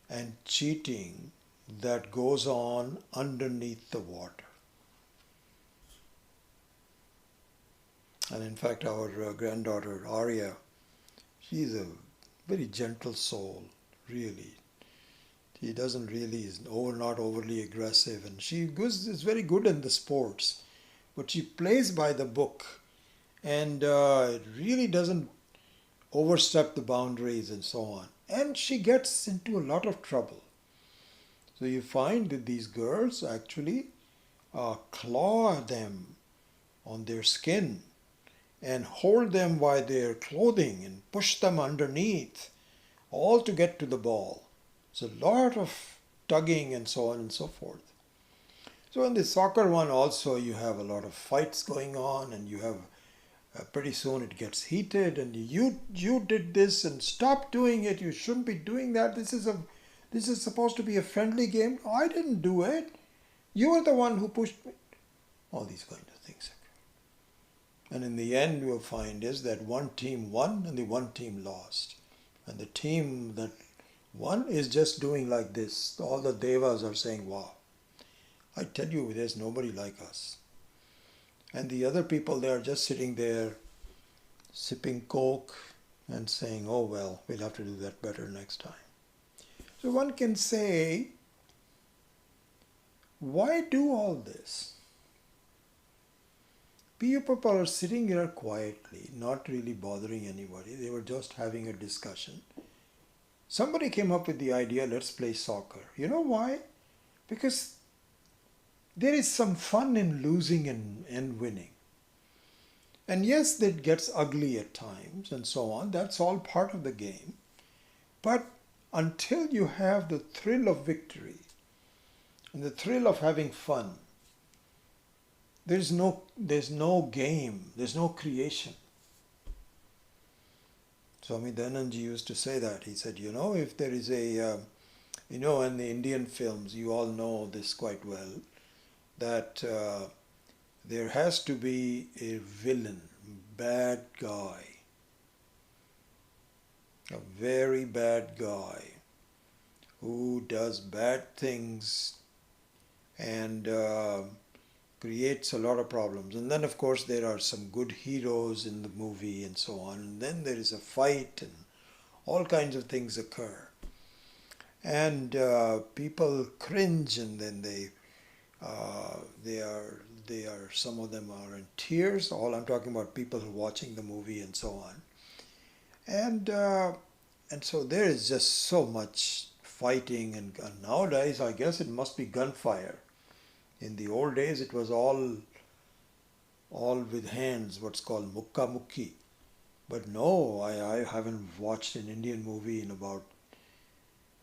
and cheating that goes on underneath the water. And in fact, our granddaughter, Arya, she's a very gentle soul, really. She doesn't really, is not overly aggressive, and she is very good in the sports. But she plays by the book, and it really doesn't overstep the boundaries and so on. And she gets into a lot of trouble. So you find that these girls actually claw them on their skin and hold them by their clothing and push them underneath, all to get to the ball. It's a lot of tugging and so on and so forth. So in the soccer one also you have a lot of fights going on, and you have pretty soon it gets heated, and you did this and stop doing it. You shouldn't be doing that. This is supposed to be a friendly game. I didn't do it. You were the one who pushed me. All these kind of things. And in the end, you'll find is that one team won and the one team lost. And the team that won is just doing like this. All the devas are saying, wow. I tell you, there's nobody like us. And the other people, they are just sitting there sipping Coke and saying, oh well, we'll have to do that better next time. So one can say, why do all this? People are sitting here quietly, not really bothering anybody. They were just having a discussion. Somebody came up with the idea, let's play soccer. You know why? Because there is some fun in losing and winning. And yes, that gets ugly at times and so on. That's all part of the game. But until you have the thrill of victory and the thrill of having fun, there's no game, there's no creation. Swami Dhananji used to say that. He said, if there is in the Indian films, you all know this quite well, that there has to be a villain, bad guy, a very bad guy who does bad things and creates a lot of problems. And then of course there are some good heroes in the movie and so on. And then there is a fight and all kinds of things occur. And people cringe, and then some of them are in tears. All I'm talking about people who are watching the movie and so on. And so there is just so much fighting, and nowadays I guess it must be gunfire. In the old days it was all with hands, what's called mukka mukki. But no, I haven't watched an Indian movie in about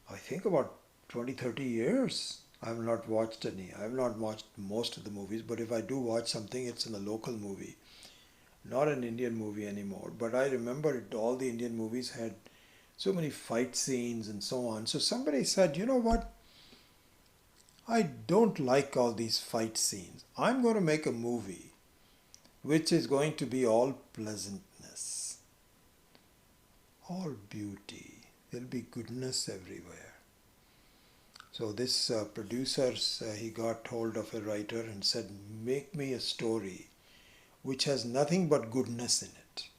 20-30 years. I have not watched any. I have not watched most of the movies, but if I do watch something, it's in a local movie, not an Indian movie anymore. But I remember all the Indian movies had so many fight scenes and so on. So somebody said, you know what? I don't like all these fight scenes. I'm going to make a movie which is going to be all pleasantness, all beauty. There'll be goodness everywhere. So this producer, he got hold of a writer and said, make me a story which has nothing but goodness in it.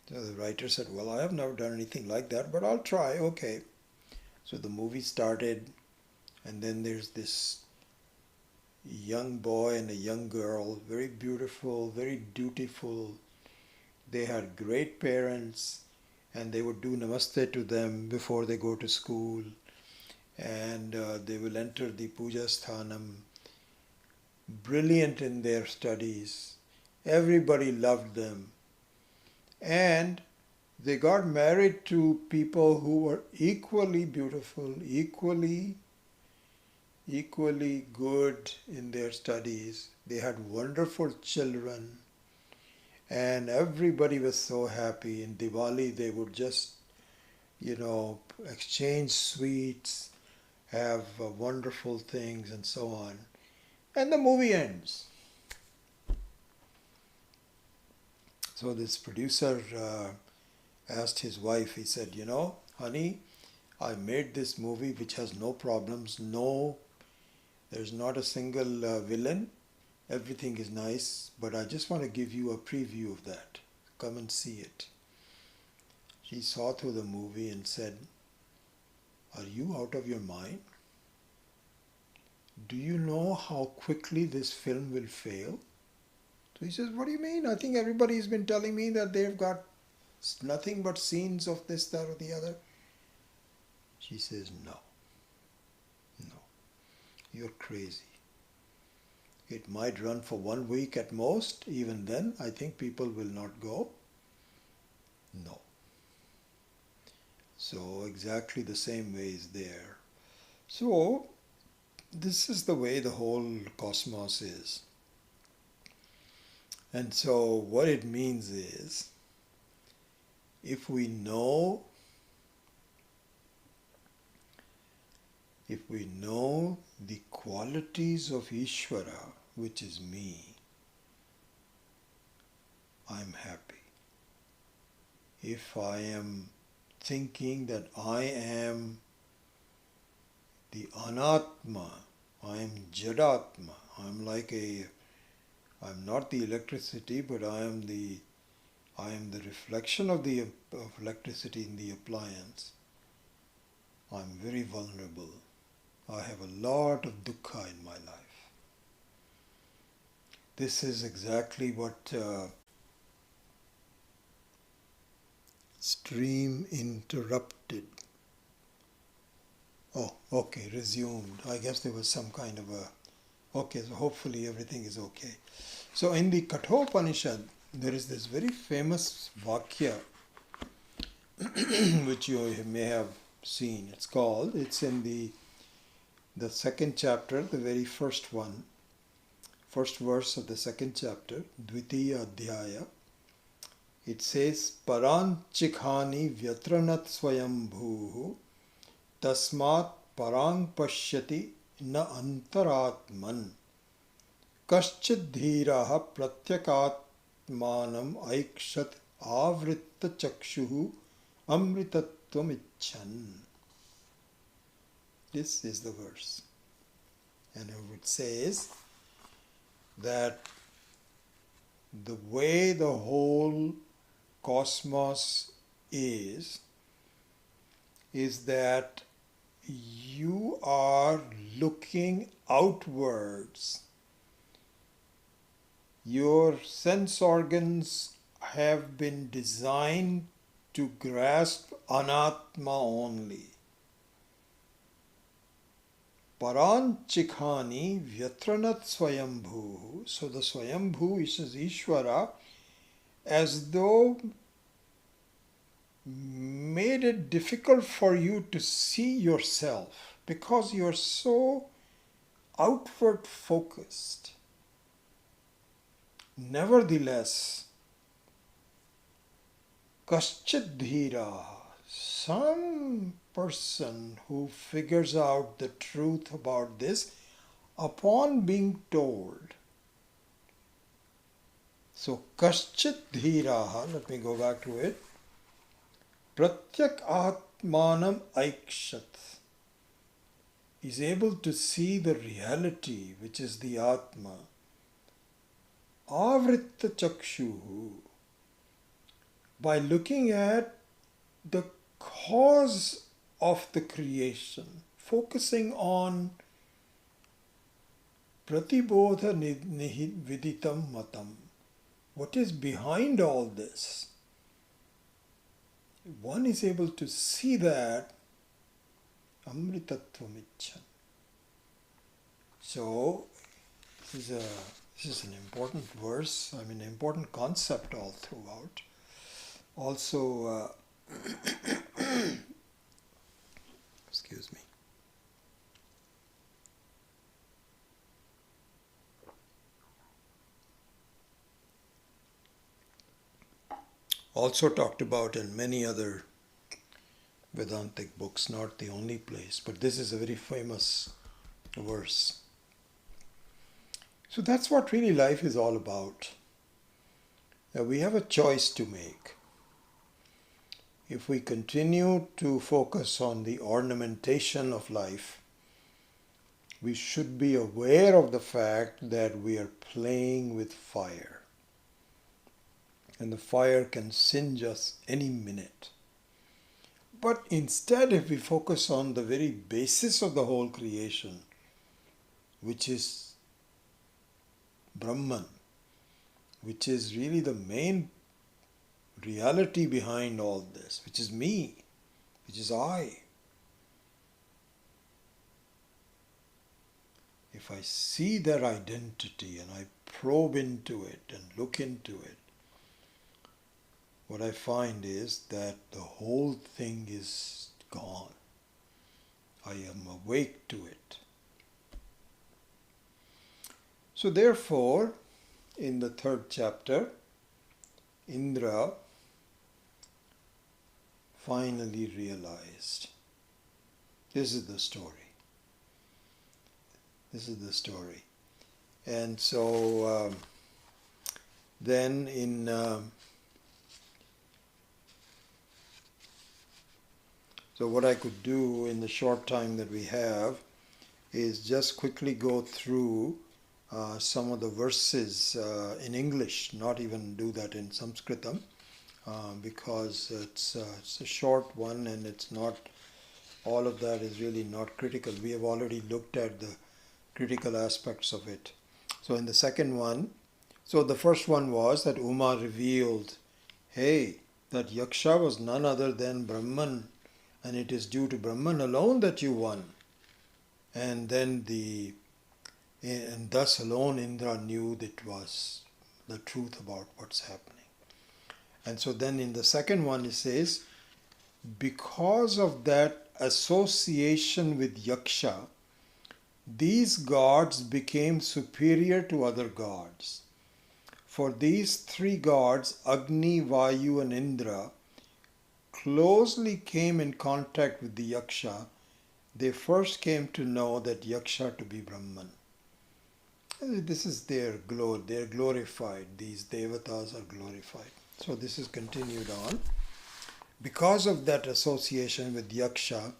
So the writer said, well, I have never done anything like that, but I'll try, okay. So the movie started, and then there's this young boy and a young girl, very beautiful, very dutiful. They had great parents, and they would do namaste to them before they go to school. And they will enter the puja sthanam, brilliant in their studies. Everybody loved them. And they got married to people who were equally beautiful, equally good in their studies. They had wonderful children, and everybody was so happy. In Diwali, they would just, exchange sweets, have wonderful things and so on. And the movie ends. So this producer asked his wife, he said, honey, I made this movie which has no problems, there's not a single villain, everything is nice, but I just want to give you a preview of that. Come and see it. She saw through the movie and said, are you out of your mind? Do you know how quickly this film will fail? So he says, what do you mean? I think everybody has been telling me that they've got nothing but scenes of this, that, or the other. She says, no, you're crazy. It might run for 1 week at most. Even then, I think people will not go. No. So exactly the same way is there. So this is the way the whole cosmos is. And so what it means is, if we know the qualities of Ishvara, which is me, I'm happy. If I am thinking that I am the Anatma, I am Jadatma, I'm not the electricity, but I am the reflection of electricity in the appliance. I'm very vulnerable. I have a lot of dukkha in my life. This is exactly what stream interrupted. Oh, okay, resumed. I guess there was some kind of a... Okay, so hopefully everything is okay. So in the Kathopanishad, there is this very famous Vakya, which you may have seen. It's in the second chapter, the very first verse of the second chapter, Dvitiya Adhyaya. It says, Paranchikhani vyatranat swayambhuhu tasmat parang pashyati na antaratman kaschid dhiraha pratyakatmanam aikshat avritta chakshuhu amritatvam icchan. This is the verse. And it says that the way the whole cosmos is that you are looking outwards. Your sense organs have been designed to grasp Anatma only. Paranchikhani vyatranat swayambhu. So the swayambhu is Ishvara, as though made it difficult for you to see yourself because you are so outward focused. Nevertheless, kaschid dhira, some person who figures out the truth about this upon being told. So kaschit dhiraha, let me go back to it. Pratyak atmanam aikshat, is able to see the reality, which is the Atma. Avritta chakshuhu, by looking at the cause of the creation, focusing on pratibodha viditam matam, what is behind all this. One is able to see that amritattvam icchan. So this is an important verse, an important concept all throughout. Also, excuse me. Also talked about in many other Vedantic books, not the only place, but this is a very famous verse. So that's what really life is all about. We have a choice to make. If we continue to focus on the ornamentation of life, we should be aware of the fact that we are playing with fire. And the fire can singe us any minute. But instead, if we focus on the very basis of the whole creation, which is Brahman, which is really the main reality behind all this, which is me, which is I. if I see their identity and I probe into it and look into it, what I find is that the whole thing is gone. I am awake to it. So therefore, in the third chapter, Indra finally realized. This is the story. This is the story. And so then so what I could do in the short time that we have is just quickly go through some of the verses in English, not even do that in Sanskritam, because it's a short one and it's not, all of that is really not critical. We have already looked at the critical aspects of it. So in the second one, so the first one was that Uma revealed, hey, that Yaksha was none other than Brahman, and it is due to Brahman alone that you won. And then and thus alone Indra knew that it was the truth about what's happening. And so then in the second one it says, because of that association with Yaksha, these gods became superior to other gods. For these three gods, Agni, Vayu and Indra, closely came in contact with the Yaksha. They first came to know that Yaksha to be Brahman. This is their glory. They're glorified. These devatas are glorified. So this is continued on. Because of that association with Yaksha,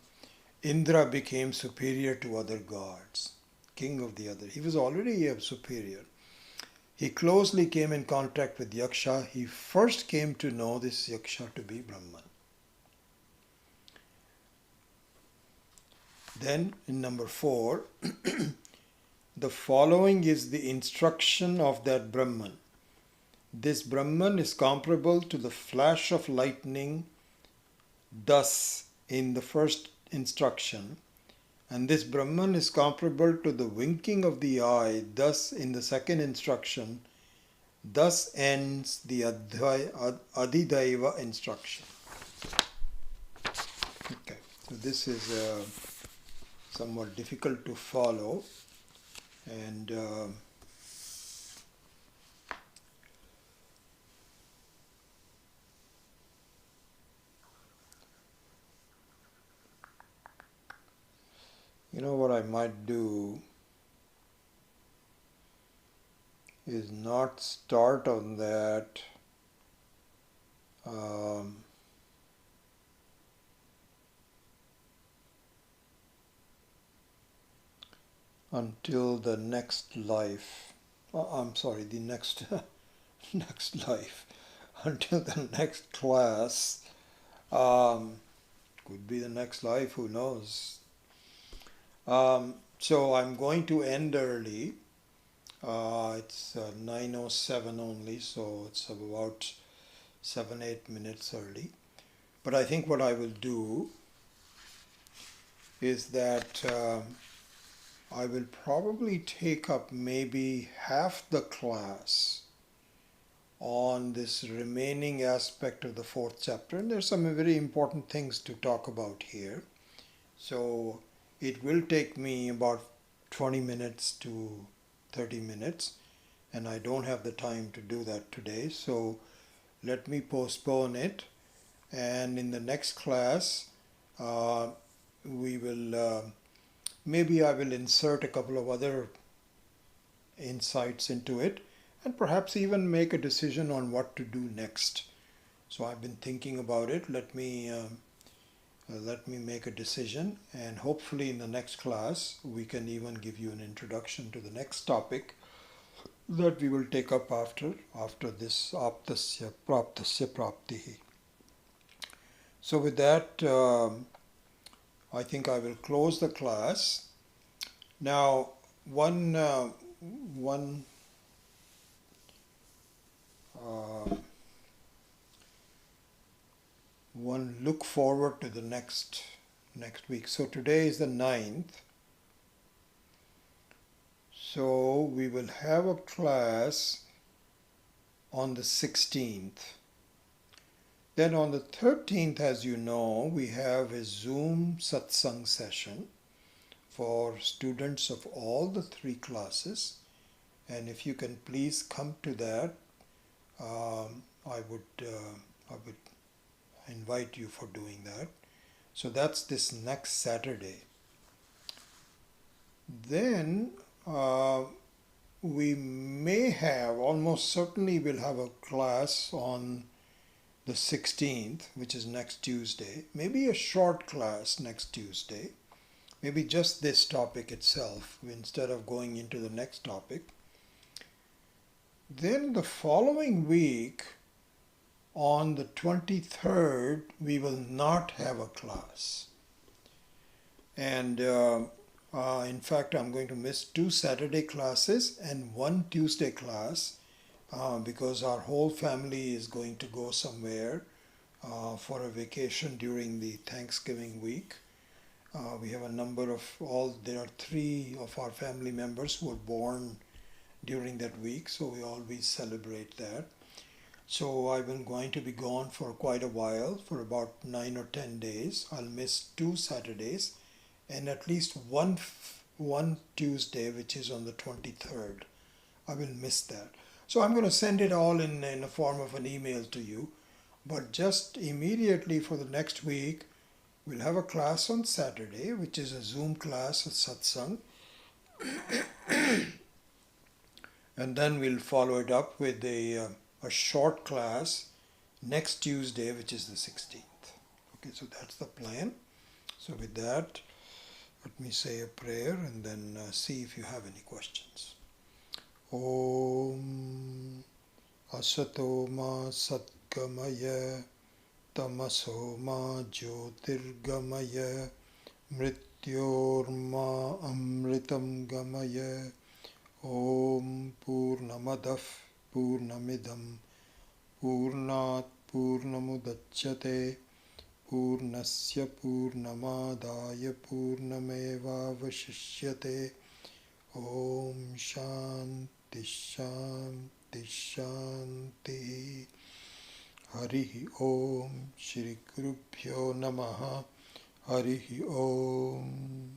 Indra became superior to other gods, king of the other. He was already a superior. He closely came in contact with Yaksha. He first came to know this Yaksha to be Brahman. Then in number 4, the following is the instruction of that Brahman. This Brahman is comparable to the flash of lightning, thus in the first instruction, and this Brahman is comparable to the winking of the eye, thus in the second instruction. Thus ends the Adidaiva instruction. Okay, so this is somewhat difficult to follow, and you know what I might do is not start on that until the next life. I'm sorry, the next next life, until the next class. Could be the next life, who knows. So I'm going to end early. It's 9:07 only, so it's about 7-8 minutes early. But I think what I will do is that I will probably take up maybe half the class on this remaining aspect of the fourth chapter. And there's some very important things to talk about here. So it will take me about 20 minutes to 30 minutes, and I don't have the time to do that today. So let me postpone it, and in the next class we will maybe I will insert a couple of other insights into it, and perhaps even make a decision on what to do next. So I've been thinking about it. Let me make a decision, and hopefully in the next class we can even give you an introduction to the next topic that we will take up after this aptasya praptasya praptihi. So with that, I think I will close the class. Now, one look forward to the next week. So today is the 9th. So we will have a class on the 16th. Then on the 13th, as you know, we have a Zoom satsang session for students of all the three classes. And if you can please come to that, I would invite you for doing that. So that's this next Saturday. Then we may have, almost certainly we'll have a class on the 16th, which is next Tuesday. Maybe a short class next Tuesday. Maybe just this topic itself instead of going into the next topic. Then the following week, on the 23rd, we will not have a class. And in fact, I'm going to miss 2 Saturday classes and 1 Tuesday class because our whole family is going to go somewhere for a vacation during the Thanksgiving week. We have a number of there are 3 of our family members who were born during that week, so we always celebrate that. So I'm going to be gone for quite a while, for about 9 or 10 days. I'll miss 2 Saturdays and at least one Tuesday, which is on the 23rd. I will miss that. So I'm going to send it all in a form of an email to you. But just immediately for the next week, we'll have a class on Saturday, which is a Zoom class, a satsang. And then we'll follow it up with a short class next Tuesday, which is the 16th. Okay, so that's the plan. So with that, let me say a prayer and then see if you have any questions. Om Asato Ma Satgamaya Tamaso Ma Jyotirgamaya Mrityorma Amritam Gamaya Om Purnamadav Purnamidam Purnat Purnamudachyate Purnasya Purnamadaya Purnamevavashishyate Om Shanti Shanti Shanti Harihi Om Shri Gurubhyo Namaha Harihi Om.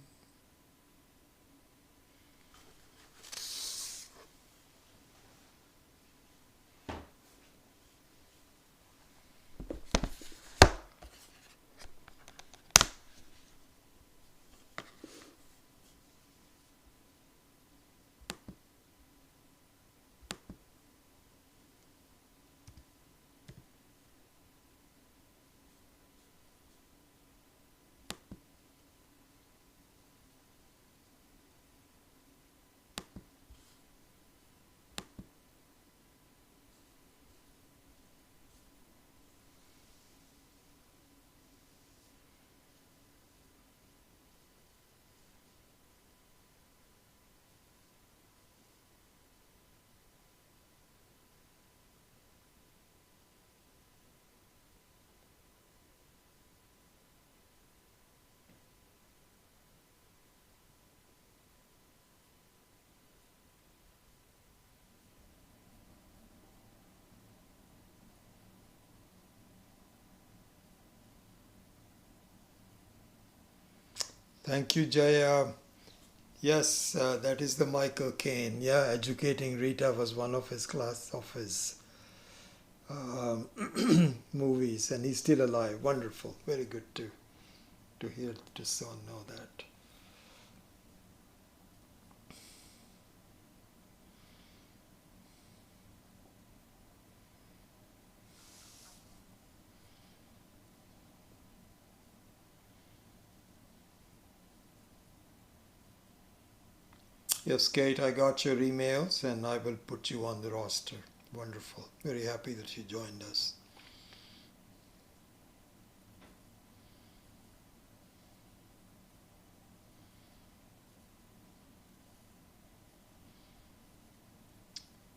Thank you, Jaya. Yes, that is the Michael Caine. Yeah, Educating Rita was one of his movies, and he's still alive. Wonderful, very good to hear, to know that. Yes, Kate, I got your emails and I will put you on the roster. Wonderful. Very happy that you joined us.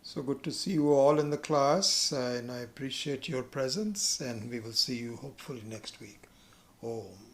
So good to see you all in the class, and I appreciate your presence, and we will see you hopefully next week. Om.